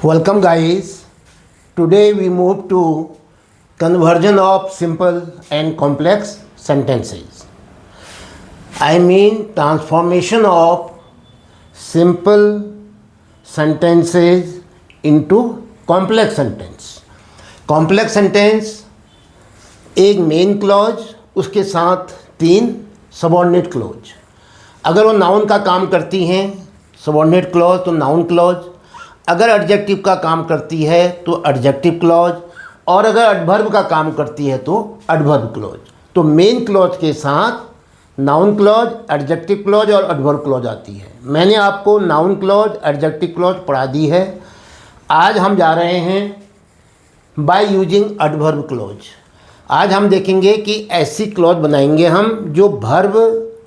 Welcome guys. Today we move to conversion of simple and complex sentences. I mean transformation of simple sentences into complex sentence. Complex sentence एक main clause उसके साथ 3 subordinate clause. अगर वो noun का काम करती हैं subordinate clause तो नाउन क्लॉज, अगर एडजेक्टिव का काम करती है तो एडजेक्टिव क्लॉज, और अगर एडवर्ब का काम करती है तो एडवर्ब क्लॉज. तो मेन क्लॉज के साथ नाउन क्लॉज, एडजेक्टिव क्लॉज और एडवर्ब क्लॉज आती है. मैंने आपको नाउन क्लॉज, एडजेक्टिव क्लॉज पढ़ा दी है. आज हम जा रहे हैं बाय यूजिंग एडवर्ब क्लॉज. आज हम देखेंगे कि ऐसी क्लॉज बनाएंगे हम जो वर्ब,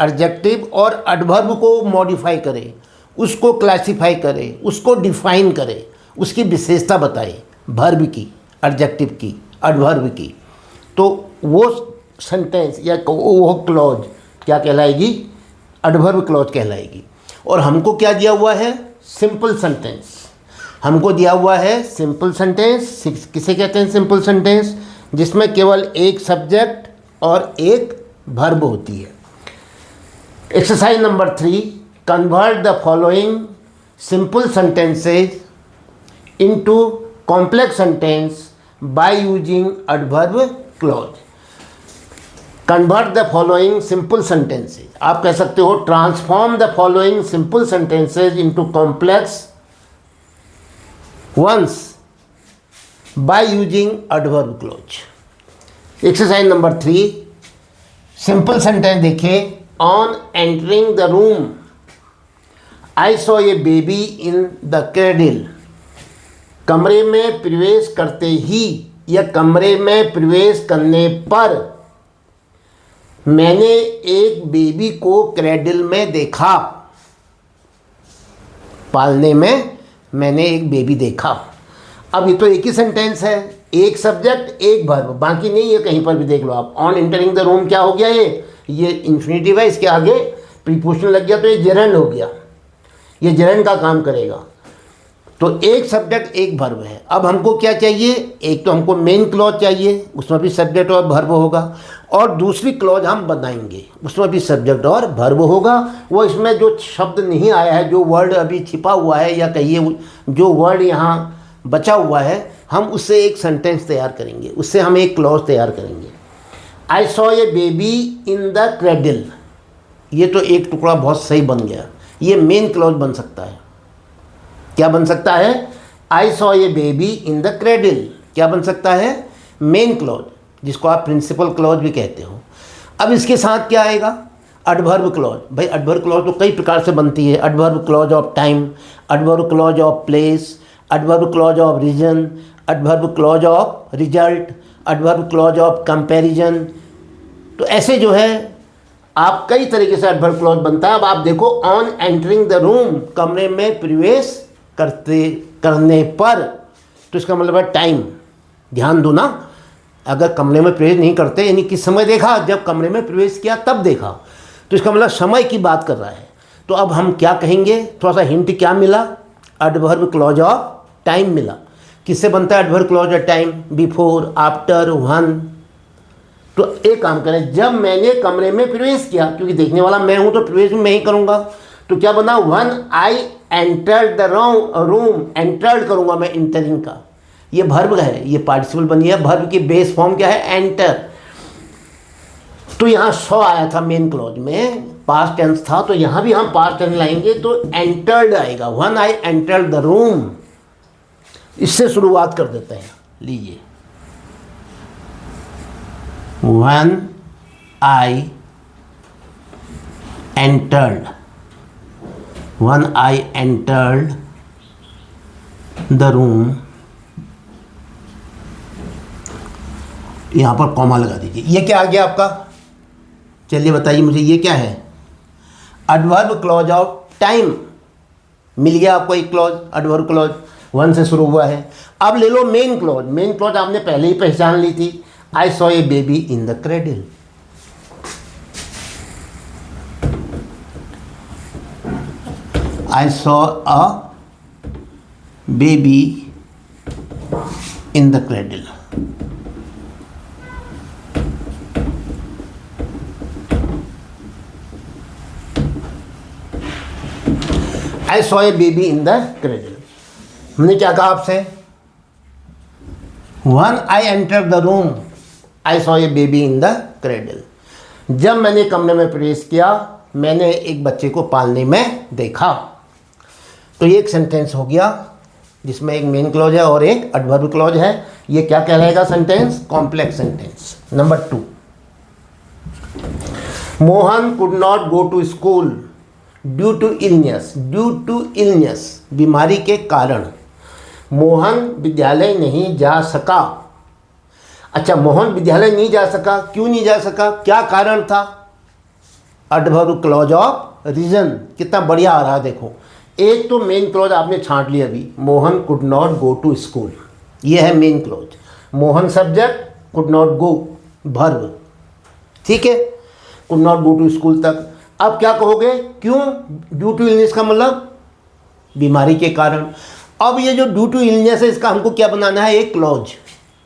एडजेक्टिव और एडवर्ब को मॉडिफाई करे, उसको क्लासिफाई करे, उसको डिफाइन करे, उसकी विशेषता बताए, वर्ब की, एडजेक्टिव की, एडवर्ब की. तो वो सेंटेंस या वो क्लॉज क्या कहलाएगी? एडवर्ब क्लॉज कहलाएगी. और हमको क्या दिया हुआ है? Simple sentence. हमको दिया हुआ है सिंपल सेंटेंस. किसे कहते हैं सिंपल सेंटेंस? जिसमें केवल एक सब्जेक्ट और एक वर्ब होती है. Exercise number 3, convert the following simple sentences into complex sentence by using adverb clause. Convert the following simple sentences. आप कह सकते हो transform the following simple sentences into complex ones by using adverb clause. Exercise number 3, simple sentence देखिए. On entering the room, I saw a baby in the cradle. कमरे में प्रवेश करते ही या कमरे में प्रवेश करने पर मैंने एक बेबी को क्रेडल में देखा. पालने में मैंने एक बेबी देखा. अब ये तो एक ही सेंटेंस है, एक सब्जेक्ट एक वर्ब, बाकी नहीं है. कहीं पर भी देख लो आप. ऑन एंटरिंग द रूम क्या हो गया? ये इन्फिनेटिव है, इसके आगे प्रीपोजिशन लग गया तो ये जेरेंड हो गया. ये जेरेंड का काम करेगा. तो एक सब्जेक्ट एक वर्ब है. अब हमको क्या चाहिए? एक तो हमको मेन क्लॉज चाहिए, उसमें भी सब्जेक्ट और वर्ब होगा, और दूसरी क्लॉज हम बनाएंगे, उसमें भी सब्जेक्ट और वर्ब होगा. वो इसमें जो शब्द नहीं आया है, जो वर्ड अभी छिपा हुआ है, या कहिए जो वर्ड यहाँ बचा हुआ है, हम उससे एक सेंटेंस तैयार करेंगे, उससे हम एक क्लॉज तैयार करेंगे. I saw a baby in the cradle. ये तो एक टुकड़ा बहुत सही बन गया. ये मेन क्लॉज बन सकता है. क्या बन सकता है? I saw a baby in the cradle क्या बन सकता है? मेन क्लॉज, जिसको आप प्रिंसिपल क्लॉज भी कहते हो. अब इसके साथ क्या आएगा? Adverb clause. भाई एडवर्ब क्लॉज तो कई प्रकार से बनती है. Adverb clause of time, adverb clause of place, adverb clause of reason, adverb clause of result, adverb clause of comparison. तो ऐसे जो है आप कई तरीके से एडवर्ब क्लॉज बनता है. अब आप देखो, ऑन एंटरिंग द रूम, कमरे में प्रवेश करने पर, तो इसका मतलब है टाइम. ध्यान दो ना, अगर कमरे में प्रवेश नहीं करते, यानी किस समय देखा? जब कमरे में प्रवेश किया तब देखा, तो इसका मतलब समय की बात कर रहा है. तो अब हम क्या कहेंगे? थोड़ा सा हिंट क्या मिला? एडवर्ब क्लॉज ऑफ टाइम मिला. किससे बनता है adverb clause of time? Before, after, when. तो एक काम करें, जब मैंने कमरे में प्रवेश किया, क्योंकि देखने वाला मैं हूं तो प्रवेश भी मैं ही करूंगा. तो क्या बना? When I entered the room. Entered करूंगा मैं, इंटरिंग का. ये वर्ब है, ये पार्टिसिपल बनी है. वर्ब की बेस फॉर्म क्या है? एंटर. तो यहाँ सॉ आया था मेन क्लॉज में, पास्ट टेंस था, तो यहाँ भी हम पास्ट टेंस लाएंगे तो एंटर्ड आएगा. When I entered the room. इससे शुरुआत कर देते हैं. लीजिए, when I entered the room. यहाँ पर कॉमा लगा दीजिए. ये क्या आ गया आपका? चलिए बताइए मुझे, ये क्या है? Adverb clause of time. मिल गया आपको एक क्लॉज, एडवर्ब क्लॉज. वन से शुरू हुआ है. अब ले लो मेन क्लॉज. मेन क्लॉज आपने पहले ही पहचान ली थी. I saw a baby in the cradle. I saw a baby in the cradle. I saw a baby in the cradle. हमने क्या कहा आपसे? One I enter the room I saw a baby in the cradle. जब मैंने कमरे में प्रवेश किया मैंने एक बच्चे को पालने में देखा। तो ये एक सेंटेंस हो गया जिसमें एक मेन क्लॉज है और एक एडवर्ब क्लॉज है। ये क्या कहलाएगा sentence? Complex sentence. Number 2, Mohan could not go to school due to illness. Due to illness, बीमारी के कारण मोहन विद्यालय नहीं जा सका। अच्छा, मोहन विद्यालय नहीं जा सका, क्यों नहीं जा सका, क्या कारण था? Adverb clause of reason. कितना बढ़िया आ रहा है देखो। एक तो मेन क्लॉज आपने छांट लिया अभी, Mohan could not go to school, ये है main clause. Mohan subject, could not go verb, ठीक है, could not go to school तक। अब क्या कहोगे? क्यों? ड्यू टू इलनेस का मतलब बीमारी के कारण। अब ये जो ड्यू टू इलनेस है इसका हमको क्या बनाना है? एक क्लॉज।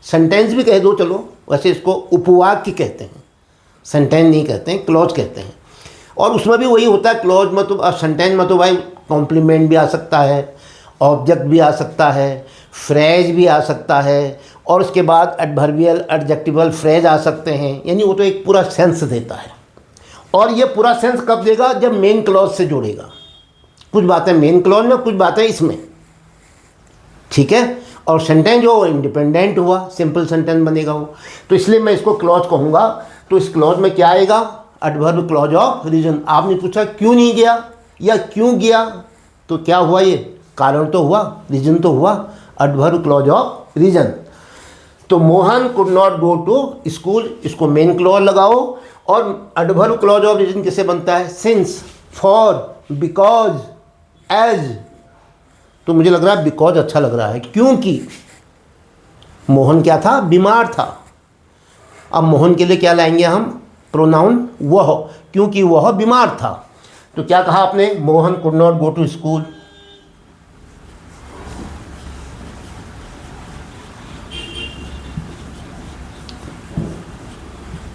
सेंटेंस भी कह दो चलो, वैसे इसको उपवाक्य कहते हैं, सेंटेंस नहीं कहते हैं, क्लॉज कहते हैं। और उसमें भी वही होता है क्लॉज में, तो सेंटेंस में तो भाई कॉम्प्लीमेंट भी आ सकता है, ऑब्जेक्ट भी आ सकता है, फ्रेज भी आ सकता है, और उसके बाद एडवर्बियल एडजेक्टिवल फ्रेज आ सकते हैं। यानी वो तो एक पूरा सेंस देता है। और ये पूरा सेंस कब देगा? जब मेन क्लॉज से जोड़ेगा। कुछ बातें मेन क्लॉज में, कुछ बातें इसमें, ठीक है। और सेंटेंस जो इंडिपेंडेंट हुआ, सिंपल सेंटेंस बनेगा वो। तो इसलिए मैं इसको क्लॉज कहूँगा। तो इस क्लॉज में क्या आएगा? Adverb clause of reason. आपने पूछा क्यों नहीं गया या क्यों गया, तो क्या हुआ? ये कारण तो हुआ, रीजन तो हुआ, एडवर्ब क्लॉज ऑफ रीजन। तो Mohan could not go to school, इसको मेन क्लॉज लगाओ। और एडवर्ब क्लॉज ऑफ रीजन किससे बनता है? Since, for, because, as. तो मुझे लग रहा है बिकॉज अच्छा लग रहा है, क्योंकि मोहन क्या था? बीमार था। अब मोहन के लिए क्या लाएंगे हम? प्रोनाउन वह, क्योंकि वह बीमार था। तो क्या कहा आपने? Mohan could not go to school.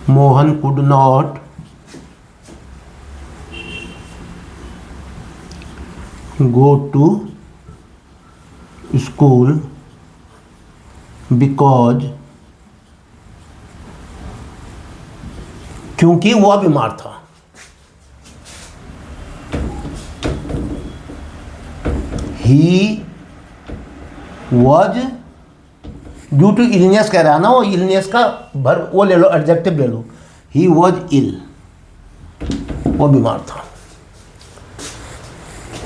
Mohan could not go to school because, क्योंकि वह बीमार था। He was due to illness कह रहा है ना, वो इलनेस का वर्ब वो ले लो, एडजेक्टिव ले लो। ही वॉज इल, वो बीमार था।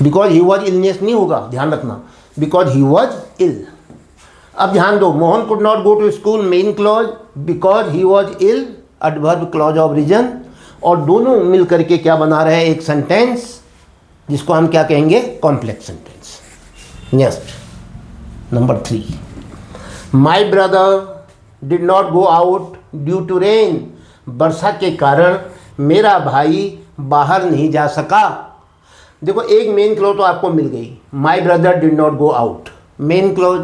बिकॉज ही वॉज इलनेस नहीं होगा, ध्यान रखना, बिकॉज ही वॉज इल। अब ध्यान दो, Mohan could not go to school main clause, because he was ill adverb clause of reason. और दोनों मिल करके क्या बना रहे हैं? एक सेंटेंस जिसको हम क्या कहेंगे? Complex sentence. Next number 3, my brother did not go out due to rain. वर्षा के कारण मेरा भाई बाहर नहीं जा सका। देखो एक मेन क्लॉज तो आपको मिल गई, माई brother did not go out, main clause.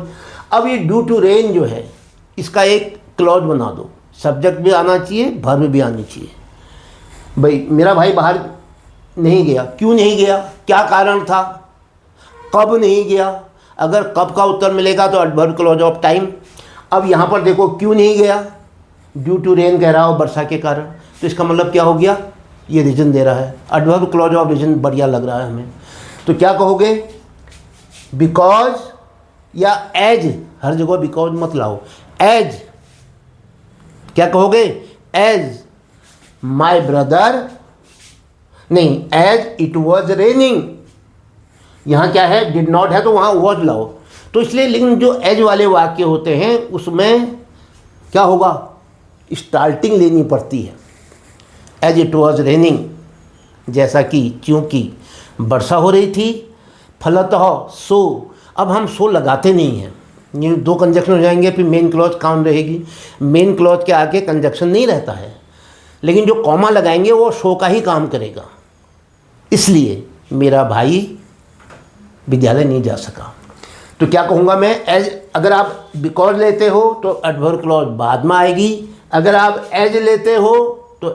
अब ये ड्यू टू रेन जो है इसका एक क्लॉज बना दो, सब्जेक्ट भी आना चाहिए, वर्ब भी आनी चाहिए। भाई मेरा भाई बाहर नहीं गया, क्यों नहीं गया, क्या कारण था, कब नहीं गया। अगर कब का उत्तर मिलेगा तो एडवर्ब क्लॉज ऑफ टाइम। अब यहाँ पर देखो क्यों नहीं गया, ड्यू टू रेन कह रहा हो, वर्षा के कारण। तो इसका मतलब क्या हो गया? ये रीजन दे रहा है, एडवर्ब क्लॉज ऑफ रीजन बढ़िया लग रहा है हमें। तो क्या कहोगे? बिकॉज या एज, हर जगह बिकॉज मत लाओ, एज। क्या कहोगे? एज माई ब्रदर, नहीं, एज इट वॉज रेनिंग। यहाँ क्या है? डिड नॉट है तो वहाँ वॉज लाओ। तो इसलिए, लेकिन जो एज वाले वाक्य होते हैं उसमें क्या होगा? स्टार्टिंग लेनी पड़ती है। एज इट वॉज रेनिंग, जैसा कि, क्योंकि वर्षा हो रही थी, फलतः सो। अब हम सो लगाते नहीं हैं, ये दो कंजक्शन हो जाएंगे, फिर मेन क्लॉज काम रहेगी। मेन क्लॉज के आगे कंजक्शन नहीं रहता है, लेकिन जो कॉमा लगाएंगे वो सो का ही काम करेगा। इसलिए मेरा भाई विद्यालय नहीं जा सका। तो क्या कहूँगा मैं? एज अगर आप बिकॉज लेते हो तो एडवर्ब क्लॉज बाद में आएगी, अगर आप एज लेते हो तो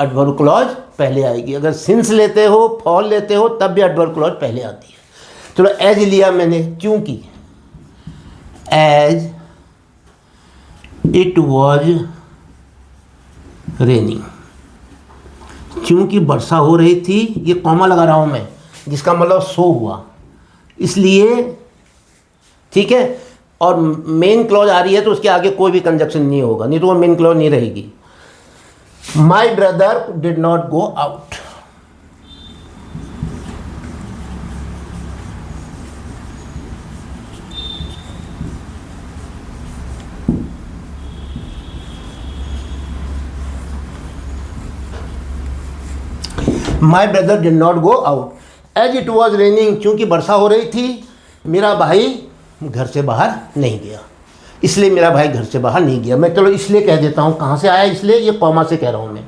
एडवर्ब क्लॉज पहले आएगी, अगर सिंस लेते हो, फॉर लेते हो, तब भी एडवर्ब क्लॉज पहले आती है। चलो एज लिया मैंने, क्योंकि एज इट वॉज रेनिंग, क्योंकि वर्षा हो रही थी, ये कॉमा लगा रहा हूँ मैं, जिसका मतलब सो हुआ, इसलिए, ठीक है। और मेन क्लॉज आ रही है तो उसके आगे कोई भी कंजक्शन नहीं होगा, नहीं तो वो मेन क्लॉज नहीं रहेगी। My brother did not go out, my brother did not go out as it was raining, क्योंकि वर्षा हो रही थी, मेरा भाई घर से बाहर नहीं गया, इसलिए मेरा भाई घर से बाहर नहीं गया। मैं चलो इसलिए कह देता हूँ, कहाँ से आया इसलिए, ये कॉमा से कह रहा हूँ मैं।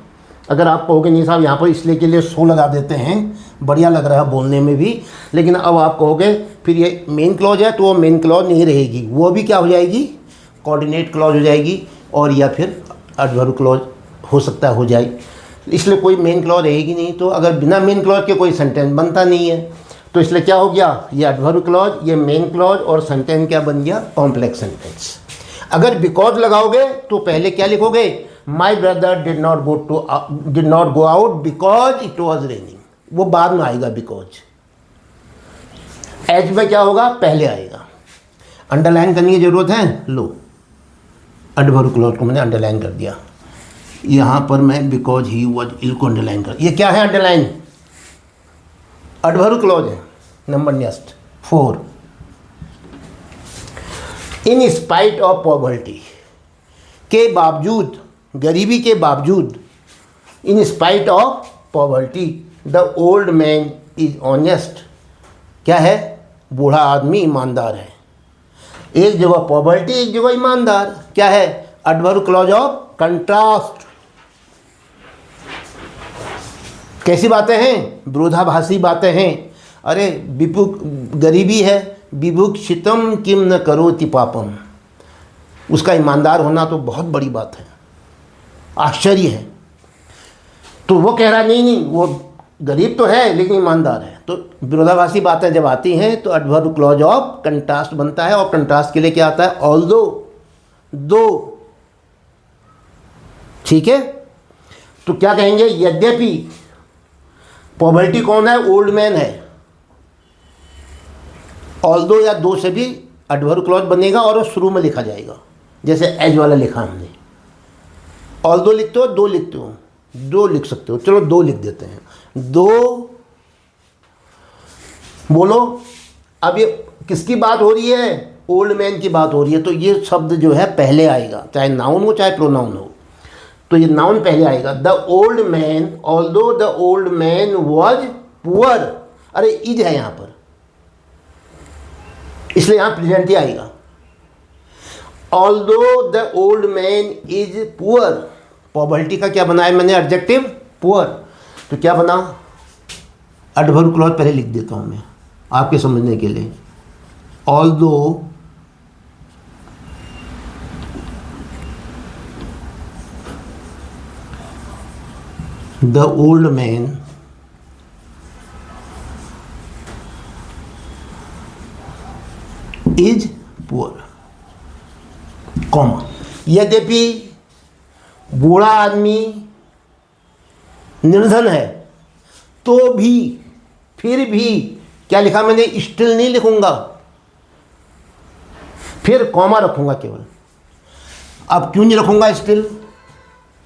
अगर आप कहोगे नहीं साहब यहाँ पर इसलिए के लिए सो लगा देते हैं, बढ़िया लग रहा है बोलने में भी, लेकिन अब आप कहोगे फिर ये मेन क्लॉज है तो वो मेन क्लॉज नहीं रहेगी, वो भी क्या हो जाएगी, कोऑर्डिनेट क्लॉज हो जाएगी, और या फिर एडवर्ब क्लॉज हो सकता है हो जाए, इसलिए कोई मेन क्लॉज रहेगी नहीं। तो अगर बिना मेन क्लॉज के कोई सेंटेंस बनता नहीं है, तो इसलिए क्या हो गया, ये एडवर्ब क्लॉज, ये मेन क्लॉज, और सेंटेंस क्या बन गया, कॉम्प्लेक्स सेंटेंस। अगर बिकॉज लगाओगे तो पहले क्या लिखोगे, माई brother did not go out because it was raining, वो बाद में आएगा बिकॉज। एज में क्या होगा, पहले आएगा। अंडरलाइन करने की जरूरत है, लो एडवर्ब क्लॉज को मैंने अंडरलाइन कर दिया, यहाँ पर मैं बिकॉज ही वॉज इल को अंडरलाइन कर, ये क्या है अंडरलाइन, एडवर्ब क्लॉज है। Number next 4, in spite of poverty, के बावजूद, गरीबी के बावजूद, इन spite of poverty the old man is honest, क्या है, बूढ़ा आदमी ईमानदार है। एक जगह पॉवर्टी, एक जगह ईमानदार, क्या है, एडवर्ब क्लॉज ऑफ कंट्रास्ट। कैसी बातें हैं, विरोधाभासी बातें हैं। अरे विभुक गरीबी है, विभुक्षितम किम न करोति पापम, उसका ईमानदार होना तो बहुत बड़ी बात है, आश्चर्य है। तो वो कह रहा नहीं, वो गरीब तो है लेकिन ईमानदार है। तो विरोधाभासी बातें जब आती हैं तो एडवर्ब क्लॉज ऑफ कंट्रास्ट बनता है, और कंट्रास्ट के लिए क्या आता है, ऑल्दो, दो, ठीक है। तो क्या कहेंगे, यद्यपि, पॉवर्टी कौन है, ओल्ड मैन है, ऑल्दो या दो से भी एडवर्ब क्लॉज बनेगा और वो शुरू में लिखा जाएगा, जैसे एज वाला लिखा हमने। ऑल्दो लिखते हो, दो लिखते हो, दो लिख सकते हो, चलो दो लिख देते हैं, दो, बोलो। अब ये किसकी बात हो रही है, ओल्ड मैन की बात हो रही है, तो ये शब्द जो है पहले आएगा, चाहे नाउन हो चाहे प्रोनाउन हो, तो ये नाउन पहले आएगा। The old man, although the old man was poor, अरे इज है यहाँ पर, इसलिए यहाँ प्रेजेंट ही आएगा। Although the old man is poor, poverty का क्या बनाया मैंने, एडजेक्टिव पुअर, तो क्या बना, एडवर्ब क्लॉज पहले लिख देता हूँ मैं आपके समझने के लिए। Although the old man is poor, comma, यद्यपि बूढ़ा आदमी निर्धन है, तो भी, फिर भी, क्या लिखा मैंने, स्टिल नहीं लिखूंगा, फिर कॉमा रखूंगा केवल। अब क्यों नहीं रखूंगा स्टिल,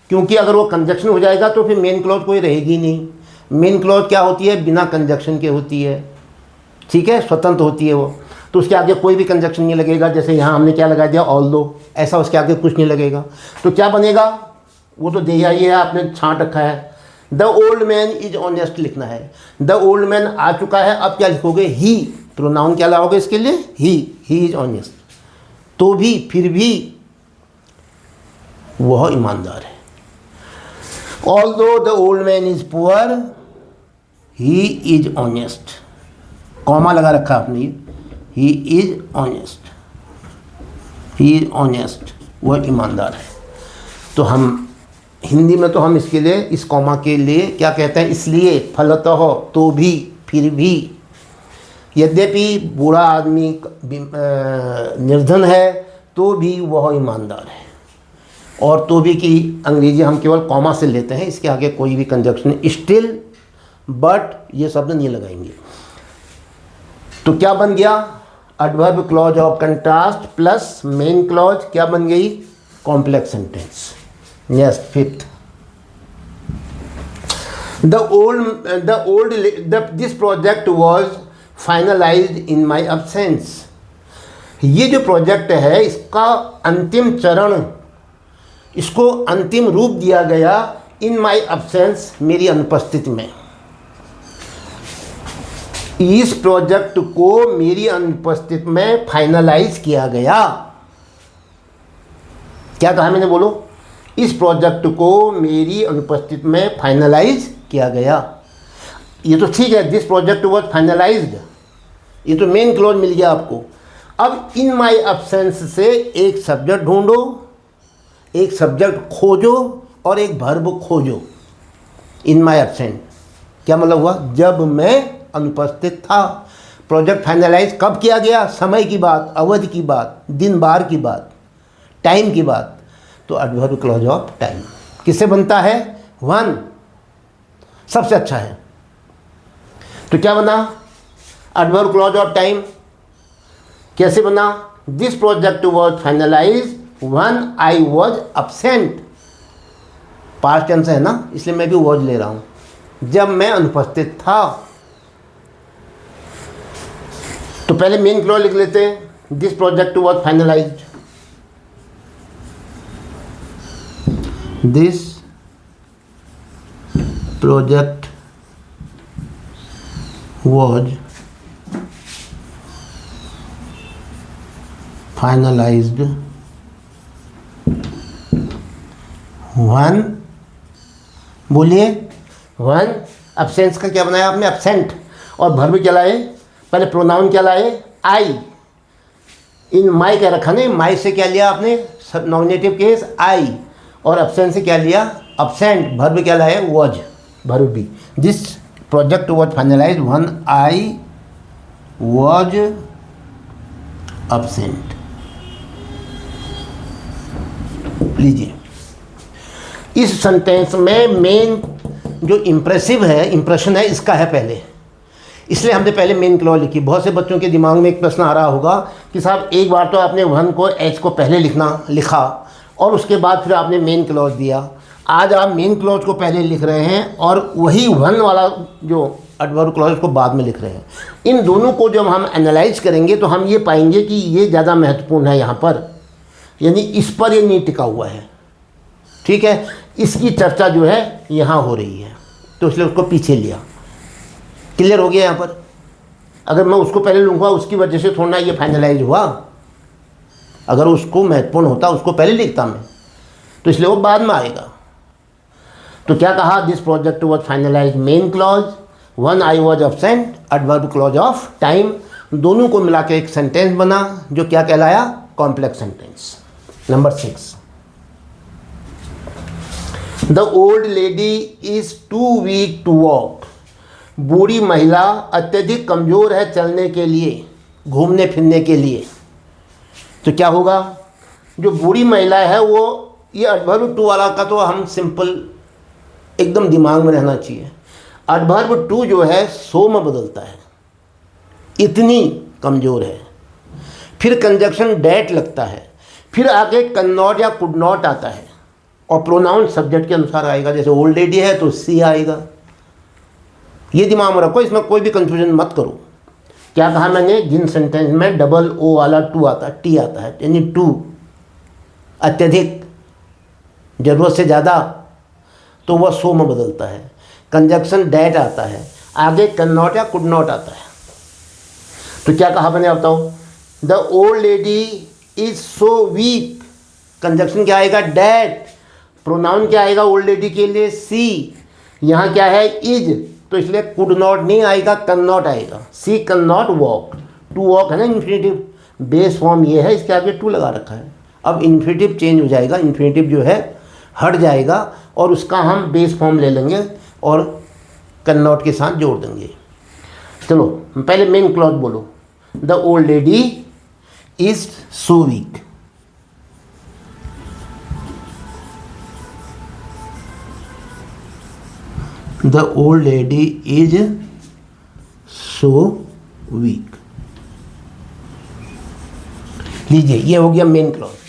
क्योंकि अगर वो कंजक्शन हो जाएगा तो फिर मेन क्लॉज कोई रहेगी नहीं। मेन क्लॉज क्या होती है, बिना कंजक्शन के होती है, ठीक है, स्वतंत्र होती है वो, तो उसके आगे कोई भी कंजक्शन नहीं लगेगा। जैसे यहाँ हमने क्या लगा दिया, ऑल्दो, ऐसा उसके आगे कुछ नहीं लगेगा, तो क्या बनेगा, वो तो दिया ही है, आपने छांट रखा है। The old man is honest लिखना है, द ओल्ड मैन आ चुका है, अब क्या लिखोगे, ही, प्रोनाउन क्या लाओगे इसके लिए, ही इज ऑनेस्ट, तो भी, फिर भी वह ईमानदार है। Although the old man is poor, he is honest, comma लगा रखा आपने, he is honest, he is honest, वह ईमानदार है। तो हम हिंदी में तो हम इसके लिए, इस कॉमा के लिए क्या कहते हैं, इसलिए, फलतः, तो भी, फिर भी, यद्यपि बूढ़ा आदमी निर्धन है तो भी वह ईमानदार है। और तो भी की अंग्रेजी हम केवल कॉमा से लेते हैं, इसके आगे कोई भी कंजक्शन, स्टिल, बट, ये शब्द नहीं लगाएंगे। तो क्या बन गया, adverb clause of contrast plus main clause, क्या बन गई, complex sentence. Next, fifth, this project was finalised in my absence. ये जो प्रोजेक्ट है इसका अंतिम चरण, इसको अंतिम रूप दिया गया इन माई एब्सेंस, मेरी अनुपस्थिति में। इस प्रोजेक्ट को मेरी अनुपस्थिति में फाइनलाइज किया गया। क्या कहा मैंने, बोलो, इस प्रोजेक्ट को मेरी अनुपस्थिति में फाइनलाइज किया गया। ये तो ठीक है, दिस प्रोजेक्ट वॉज फाइनलाइज्ड, ये तो मेन क्लॉज मिल गया आपको। अब इन माई एब्सेंस से एक सब्जेक्ट ढूंढो, एक सब्जेक्ट खोजो और एक वर्ब खोजो। इन माई एब्सेंट क्या मतलब हुआ, जब मैं अनुपस्थित था। प्रोजेक्ट फाइनलाइज कब किया गया, समय की बात, अवधि की बात, दिन बार की बात, टाइम की बात। तो एडवर्ब क्लॉज ऑफ टाइम किससे बनता है, वन, सबसे अच्छा है। तो क्या बना, एडवर्ब क्लॉज ऑफ टाइम कैसे बना, this project was finalise when I was absent, past tense है ना, इसलिए मैं भी वॉज ले रहा हूं, जब मैं अनुपस्थित था। तो पहले मेन क्लॉज लिख लेते हैं, this project was finalised, this project was finalised one, बोलिए, वन, एब्सेंस का क्या बनाया आपने, एब्सेंट, और वर्ब क्या लाए, पहले प्रोनाउन क्या लाए, आई। इन माई क्या रखा नहीं, माई से क्या लिया आपने, नॉमिनेटिव केस आई, और एब्सेंट से क्या लिया, एब्सेंट, वर्ब क्या लाए, वॉज, वर्ब भी। This project was finalised one I was absent. लीजिए, इस सेंटेंस में मेन जो इम्प्रेसिव है, इम्प्रेशन है, इसका है पहले, इसलिए हमने पहले मेन क्लॉज लिखी। बहुत से बच्चों के दिमाग में एक प्रश्न आ रहा होगा कि साहब एक बार तो आपने वन को, एच को पहले लिखा और उसके बाद फिर आपने मेन क्लॉज दिया। आज आप मेन क्लॉज को पहले लिख रहे हैं और वही वन वाला जो एडवर्ब क्लॉज को बाद में लिख रहे हैं। इन दोनों को जब हम एनालाइज करेंगे तो हम ये पाएंगे कि ये ज़्यादा महत्वपूर्ण है यहाँ पर, यानी इस पर ये नहीं टिका हुआ है, ठीक है, इसकी चर्चा जो है यहाँ हो रही है, तो इसलिए उसको पीछे लिया। क्लियर हो गया यहाँ पर। अगर मैं उसको पहले लूँगा उसकी वजह से थोड़ा ये फाइनलाइज हुआ, अगर उसको महत्वपूर्ण होता उसको पहले लिखता मैं, तो इसलिए वो बाद में आएगा। तो क्या कहा, this project was finalise main clause, when I was absent, adverb clause of time, दोनों को मिला के एक सेंटेंस बना जो क्या कहलाया, complex sentence. Number 6, the old lady is too weak to walk. बूढ़ी महिला अत्यधिक कमज़ोर है चलने के लिए, घूमने फिरने के लिए। तो क्या होगा, जो बूढ़ी महिला है वो, ये एडवर्ब टू वाला का तो हम सिंपल एकदम दिमाग में रहना चाहिए। एडवर्ब टू जो है सो में बदलता है, इतनी कमज़ोर है, फिर कंजक्शन डैट लगता है, फिर आगे कैन नॉट या कुड नॉट आता है, और प्रोनाउन सब्जेक्ट के अनुसार आएगा। जैसे ओल्ड लेडी है तो सी आएगा। ये दिमाग में रखो, इसमें कोई भी कंफ्यूजन मत करो। क्या कहा मैंने, जिन सेंटेंस में डबल ओ वाला टू आता है, टी आता है, यानी टू अत्यधिक, ज़रूरत से ज़्यादा, तो वह सो में बदलता है। कंजक्शन डैट आता है, आगे कैन नॉट या कुड नॉट आता है। तो क्या कहा मैंने, बताओ, the old lady is so weak, conjunction क्या आएगा, डैट, प्रोनाउन क्या आएगा ओल्ड लेडी के लिए, सी, यहाँ क्या है, इज, तो इसलिए कुड नॉट नहीं आएगा, कैन नॉट आएगा। She can not walk, to walk है ना इन्फिनेटिव, बेस फॉर्म ये है, इसके आगे टू लगा रखा है। अब इन्फिनेटिव चेंज हो जाएगा, इन्फिनेटिव जो है हट जाएगा और उसका हम बेस फॉर्म ले लेंगे और कैन नॉट के साथ जोड़ देंगे। चलो पहले मेन क्लॉज बोलो। The old lady is so weak. The old lady is so weak. लीजिए ये हो गया मेन क्लॉज।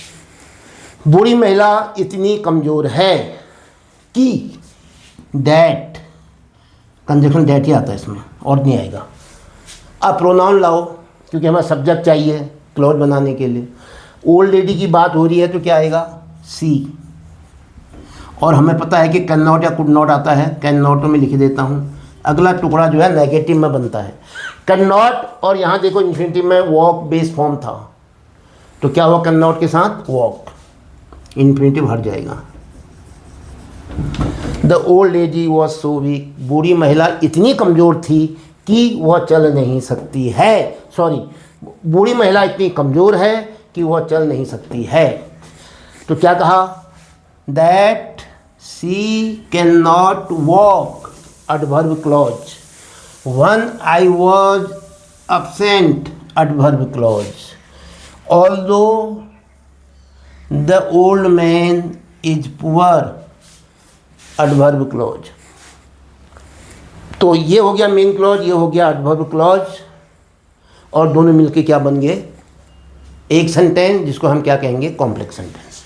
बूढ़ी महिला इतनी कमज़ोर है कि दैट, कंजक्शन दैट ही आता है इसमें और नहीं आएगा। अब प्रोनाउन लाओ क्योंकि हमें सब्जेक्ट चाहिए क्लॉज बनाने के लिए। ओल्ड लेडी की बात हो रही है तो क्या आएगा? सी। और हमें पता है कि कैन नॉट या कुड नॉट आता है, कैन नॉट में लिख देता हूँ। अगला टुकड़ा जो है नेगेटिव में बनता है कैन नॉट, और यहाँ देखो इन्फिनिटिव में वॉक बेस फॉर्म था तो क्या हुआ? कैन नॉट के साथ वॉक, इन्फिनिटिव हट जाएगा। The old lady was so weak. बूढ़ी महिला इतनी कमज़ोर थी कि वह चल नहीं सकती है। सॉरी, बूढ़ी महिला इतनी कमज़ोर है कि वह चल नहीं सकती है। तो क्या कहा? That she can not walk, adverb clause. When I was absent, adverb clause. Although the old man is poor, adverb clause. तो ये हो गया मेन क्लॉज, ये हो गया एडवर्ब क्लॉज, और दोनों मिलके क्या बन गए? एक सेंटेंस जिसको हम क्या कहेंगे? Complex sentence.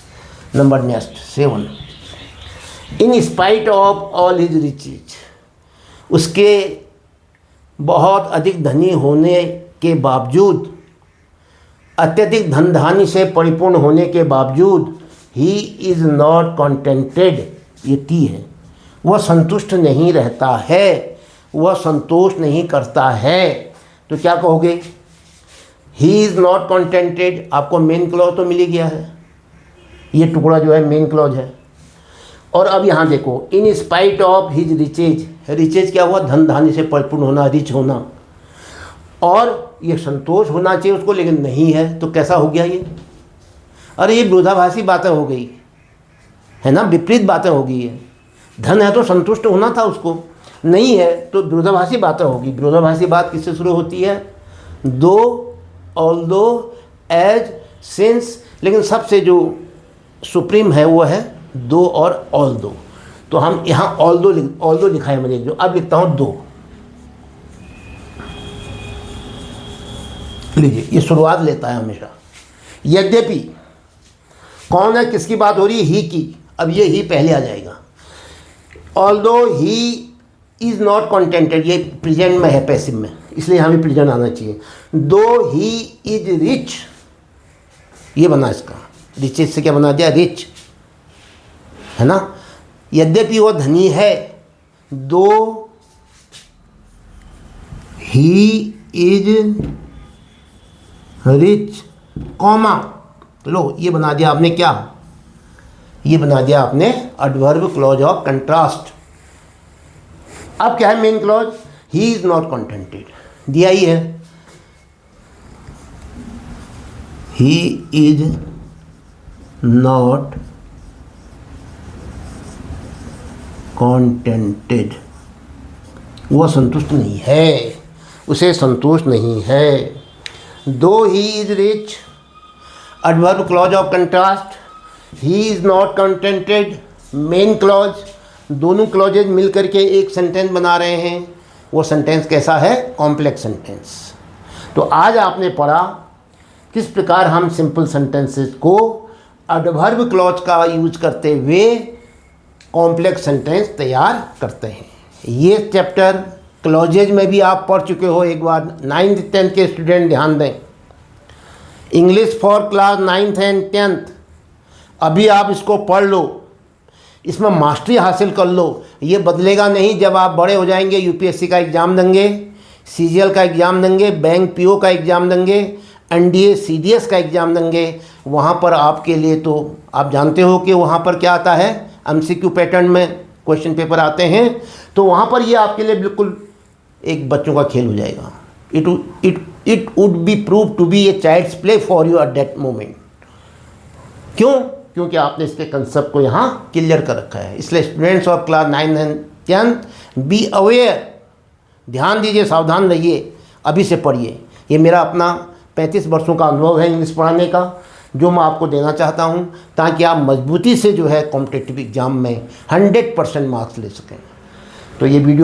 Number next 7। In spite of all his riches. उसके बहुत अधिक धनी होने के बावजूद, अत्यधिक धन धान्य से परिपूर्ण होने के बावजूद, ही इज़ नॉट कॉन्टेंटेड, ये टी है, वह संतुष्ट नहीं रहता है, वह संतोष नहीं करता है। तो क्या कहोगे? He is not contented. आपको मेन क्लॉज तो मिल ही गया है, ये टुकड़ा जो है मेन क्लॉज है। और अब यहाँ देखो, in spite of his riches. Riches क्या हुआ? धन धान्य से परिपूर्ण होना, रिच होना, और ये संतोष होना चाहिए उसको, लेकिन नहीं है। तो कैसा हो गया ये? अरे ये विरोधाभासी बातें हो गई है ना, विपरीत बातें हो गई है। धन है तो संतुष्ट होना था उसको, नहीं है तो विरोधाभासी बातें होगी। विरोधाभासी बात किससे शुरू होती है? दो, ऑल्दो, एज, सिंस, लेकिन सबसे जो सुप्रीम है वो है दो और ऑल्दो। तो हम यहाँ ऑल्दो लिखा है मैंने, जो अब लिखता हूँ दो। लीजिए ये शुरुआत लेता है हमेशा। यद्यपि, कौन है, किसकी बात हो रही है? ही की। अब ये ही पहले आ जाएगा। Although he is not contented, ये प्रेजेंट में है, पैसिव में, इसलिए यहाँ भी प्रेजेंट आना चाहिए। दो ही इज रिच, ये बना इसका, रिचेज से क्या बना दिया? रिच, है ना। यद्यपि वह धनी है, though he is rich, comma, लो ये बना दिया आपने क्या? ये बना दिया आपने एडवर्ब क्लॉज ऑफ कंट्रास्ट। अब क्या है main clause? He is not contented, दिया ही है। ही इज नॉट कॉन्टेंटेड, वह संतुष्ट नहीं है, उसे संतोष नहीं है। Though he is rich, adverb clause of contrast, he is not contented, main clause. दोनों क्लॉजेज मिल करके एक सेंटेंस बना रहे हैं। वो सेंटेंस कैसा है? Complex sentence. तो आज आपने पढ़ा किस प्रकार हम सिंपल सेंटेंसेस को एडवर्ब क्लॉज का यूज करते हुए कॉम्प्लेक्स सेंटेंस तैयार करते हैं। ये चैप्टर क्लॉजेज में भी आप पढ़ चुके हो एक बार। 9th 10th के स्टूडेंट ध्यान दें, English for class 9th and 10th, अभी आप इसको पढ़ लो, इसमें मास्टरी हासिल कर लो। ये बदलेगा नहीं जब आप बड़े हो जाएंगे, यूपीएससी का एग्ज़ाम देंगे, सीजीएल का एग्ज़ाम देंगे, बैंक पीओ का एग्ज़ाम देंगे, एनडीए सीडीएस का एग्ज़ाम देंगे। वहाँ पर आपके लिए तो आप जानते हो कि वहाँ पर क्या आता है, एमसीक्यू पैटर्न में क्वेश्चन पेपर आते हैं। तो वहाँ पर ये आपके लिए बिल्कुल एक बच्चों का खेल हो जाएगा। It would be prove to be a child's play for you at that moment. क्यों? क्योंकि आपने इसके कंसेप्ट को यहाँ क्लियर कर रखा है। इसलिए students of class 9 and 10 be aware, ध्यान दीजिए, सावधान रहिए, अभी से पढ़िए। ये मेरा अपना 35 वर्षों का अनुभव है इंग्लिश पढ़ाने का, जो मैं आपको देना चाहता हूँ, ताकि आप मजबूती से जो है कॉम्पिटिटिव एग्ज़ाम में 100% मार्क्स ले सकें। तो ये वीडियो